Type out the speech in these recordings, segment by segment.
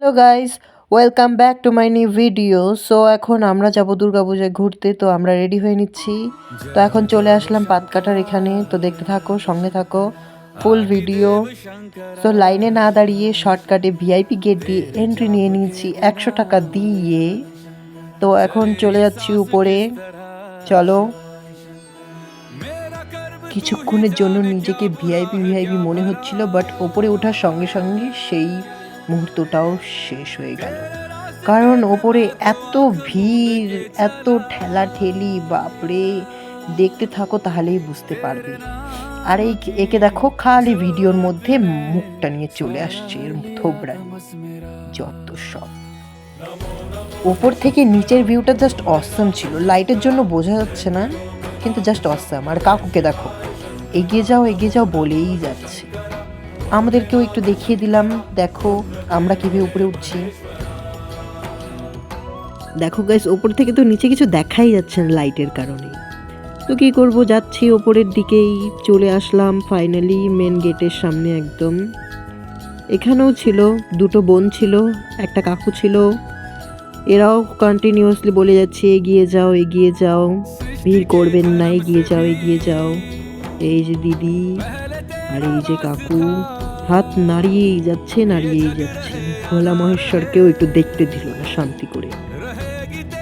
Hello guys, welcome back to my new video. So এখন আমরা যাব দুর্গাপূজায় ঘুরতে, তো আমরা রেডি হয়ে নিচ্ছি। তো এখন চলে আসলাম পাতকাটার এখানে, তো দেখতে থাকো, সঙ্গে থাকো, ফুল ভিডিও। সো লাইনে না দাঁড়িয়ে শর্টকাটে ভিআইপি গেট দিয়ে এন্ট্রি নিয়ে নিয়েছি 100 টাকা দিয়ে। তো এখন চলে যাচ্ছি উপরে, চলো। কিছুক্ষণের জন্য নিজেকে ভিআইপি ভিআইপি মনে হচ্ছিল, বাট ওপরে ওঠার সঙ্গে সঙ্গে সেই মুহূর্তটাও শেষ হয়ে গেল। কারণ ওপরে এত ভিড়, এত ঠেলাঠেলি, বাপরে! দেখতে থাকো তাহলেই বুঝতে পারবে। আর একে দেখো খালি ভিডিওর মধ্যে মুখটা নিয়ে চলে আসছে, এর থোবড়ানি যত সব। ওপর থেকে নিচের ভিউটা জাস্ট অসাম ছিল, লাইটের জন্য বোঝা যাচ্ছে না, কিন্তু জাস্ট অসাম। আর কাকুকে দেখো, এগিয়ে যাও বলেই যাচ্ছে। আমাদেরকেও একটু দেখিয়ে দিলাম, দেখো আমরা কিভাবে উপরে উঠছি। দেখো গাইস, ওপর থেকে তো নিচে কিছু দেখাই যাচ্ছে না লাইটের কারণে। তো কি করব, যাচ্ছি ওপরের দিকেই। চলে আসলাম ফাইনালি মেন গেটের সামনে একদম। এখানেও ছিল দুটো বোন ছিল, একটা কাকু ছিল। এরাও কন্টিনিউয়াসলি বলে যাচ্ছে এগিয়ে যাও, ভিড় করবেন না, এগিয়ে যাও। এই যে দিদি আর এই যে কাকু হাত নাড়িয়েই যাচ্ছে। ভোলা মহেশ্বরকেও একটু দেখতে দিল না শান্তি করে।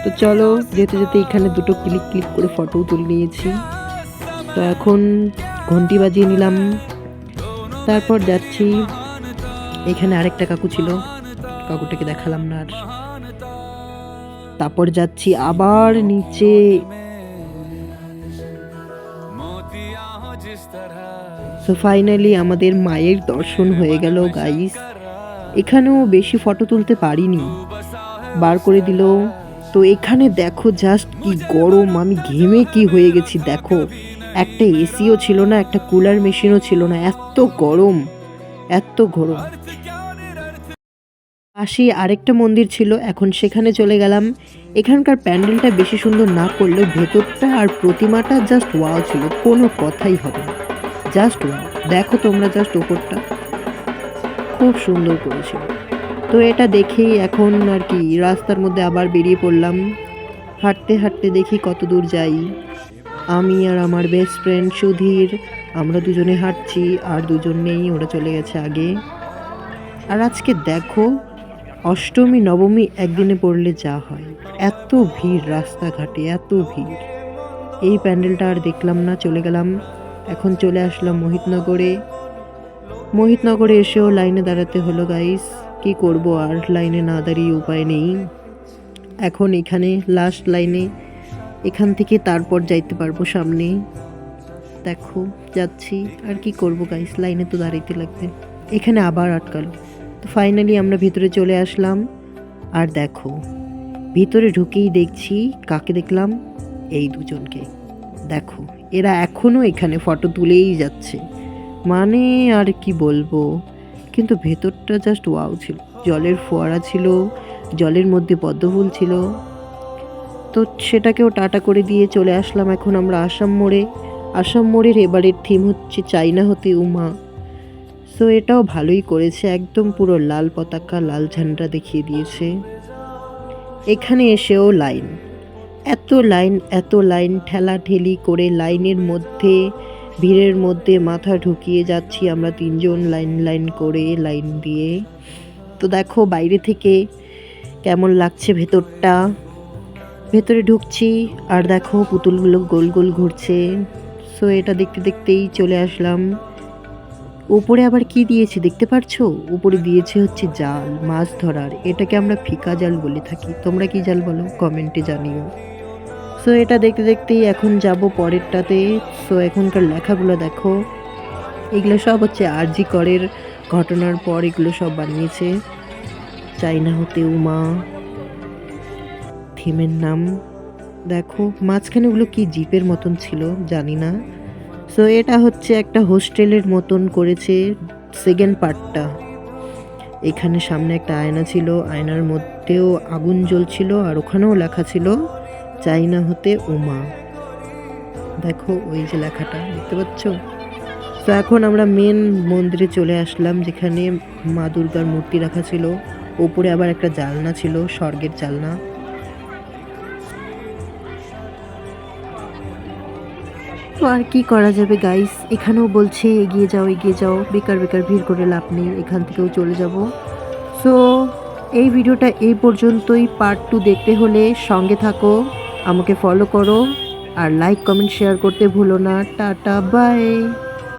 তো চলো, যেতে যেতে এখানে দুটো ক্লিক করে ফটো তুলে নিয়েছি। তো এখন ঘন্টি বাজিয়ে নিলাম, তারপর যাচ্ছি। এখানে আরেকটা কাকু ছিল, কাকুটাকে দেখালাম না আর। তারপর যাচ্ছি আবার নিচে। তো ফাইনালি আমাদের মায়ের দর্শন হয়ে গেল গাইস। এখানেও বেশি ফটো তুলতে পারিনি, বার করে দিল। তো এখানে দেখো জাস্ট কি গরম, আমি ঘেমে কি হয়ে গেছি দেখো। একটা এসিও ছিল না, একটা কুলার মেশিনও ছিল না, এত গরম। পাশে আরেকটা মন্দির ছিল, এখন সেখানে চলে গেলাম। এখানকার প্যান্ডেলটা বেশি সুন্দর না করলেও ভেতরটা আর প্রতিমাটা জাস্ট ওয়াও ছিল, কোনো কথাই হবে না, জাস্ট ওয়াও। দেখো তোমরা জাস্ট ওপরটা খুব সুন্দর করেছিল। তো এটা দেখেই এখন আর কি রাস্তার মধ্যে আবার বেরিয়ে পড়লাম। হাঁটতে দেখি কত দূর যাই। আমি আর আমার বেস্ট ফ্রেন্ড সুধীর, আমরা দুজনে হাঁটছি, আর দুজন নেই, ওরা চলে গেছে আগে। আর আজকে দেখো, অষ্টমী নবমী একদিনে পড়লে যা হয়, এত ভিড় রাস্তাঘাটে, এত ভিড়। এই প্যান্ডেলটা আর দেখলাম না, চলে গেলাম। এখন চলে আসলাম মোহিতনগরে এসেও লাইনে দাঁড়াতে হলো গাইস। কি করব, আর লাইনে না দাঁড়িয়ে উপায় নেই। এখন এখানে লাস্ট লাইনে, এখান থেকে তারপর যাইতে পারবো সামনে। দেখো যাচ্ছি, আর কি করব গাইস, লাইনে তো দাঁড়াইতে লাগবে। এখানে আবার আটকালো। তো ফাইনালি আমরা ভিতরে চলে আসলাম। আর দেখো, ভিতরে ঢুকেই দেখছি কাকে দেখলাম, এই দুজনকে। দেখো এরা এখনো এখানে ফটো তুলেই যাচ্ছে, মানে আর কি বলবো। কিন্তু ভেতরটা জাস্ট ওয়াও ছিল, জলের ফোয়ারা ছিল, জলের মধ্যে পদ্মফুল ছিল। তো সেটাকেও টাটা করে দিয়ে চলে আসলাম এখন আমরা আসাম মোড়ের এবারের থিম হচ্ছে চাইনা হতে উমা। সো এটাও ভালোই করেছে, একদম পুরো লাল পতাকা, লাল ঝান্ডা দেখিয়ে দিয়েছে। এখানে এসেও লাইন, এত লাইন, ঠেলাঠেলি করে লাইনের মধ্যে, ভিড়ের মধ্যে মাথা ঢুকিয়ে যাচ্ছি আমরা তিনজন লাইন করে, লাইন দিয়ে। তো দেখো বাইরে থেকে কেমন লাগছে ভেতরে ঢুকছি, আর দেখো পুতুলগুলো গোল গোল ঘুরছে। সো এটা দেখতেই চলে আসলাম। উপরে আবার কি দিয়েছে দেখতে পারছো, উপরে দিয়েছে হচ্ছে জাল, মাছ ধরার। এটাকে আমরা ফিকা জাল বলে থাকি, তোমরা কি জাল বলো কমেন্টে জানিও। সো এটা দেখতেই এখন যাব পরেরটাতে। সো এখনকার লেখাগুলো দেখো, এগুলো সব হচ্ছে আরজি করের ঘটনার পর এগুলো সব বানিয়েছে। চাইনা হতে উমা থিমের নাম। দেখো মাঝখানে ওগুলো কি জিপের মতন ছিল জানি না। সো এটা হচ্ছে একটা হোস্টেলের মতন করেছে সেকেন্ড পার্টটা। এখানে সামনে একটা আয়না ছিল, আয়নার মধ্যেও আগুন জ্বলছিল, আর ওখানেও লেখা ছিল চাইনা হতে উমা। দেখো ওই যে লেখাটা দেখতে পাচ্ছ। তো এখন আমরা মেন মন্দিরে চলে আসলাম, যেখানে মা দুর্গার মূর্তি রাখা ছিল। ওপরে আবার একটা জানলা ছিল, স্বর্গের জানলা। তো আর কি করা যাবে গাইস, এখানেও বলছে এগিয়ে যাও এগিয়ে যাও, বেকার বেকার ভিড় করে লাভ নেই, এখান থেকেও চলে যাব। সো এই ভিডিওটা এই পর্যন্তই। পার্ট 2 দেখতে হলে সঙ্গে থাকো, আমাকে ফলো করো, আর লাইক কমেন্ট শেয়ার করতে ভুলো না। Tata bye.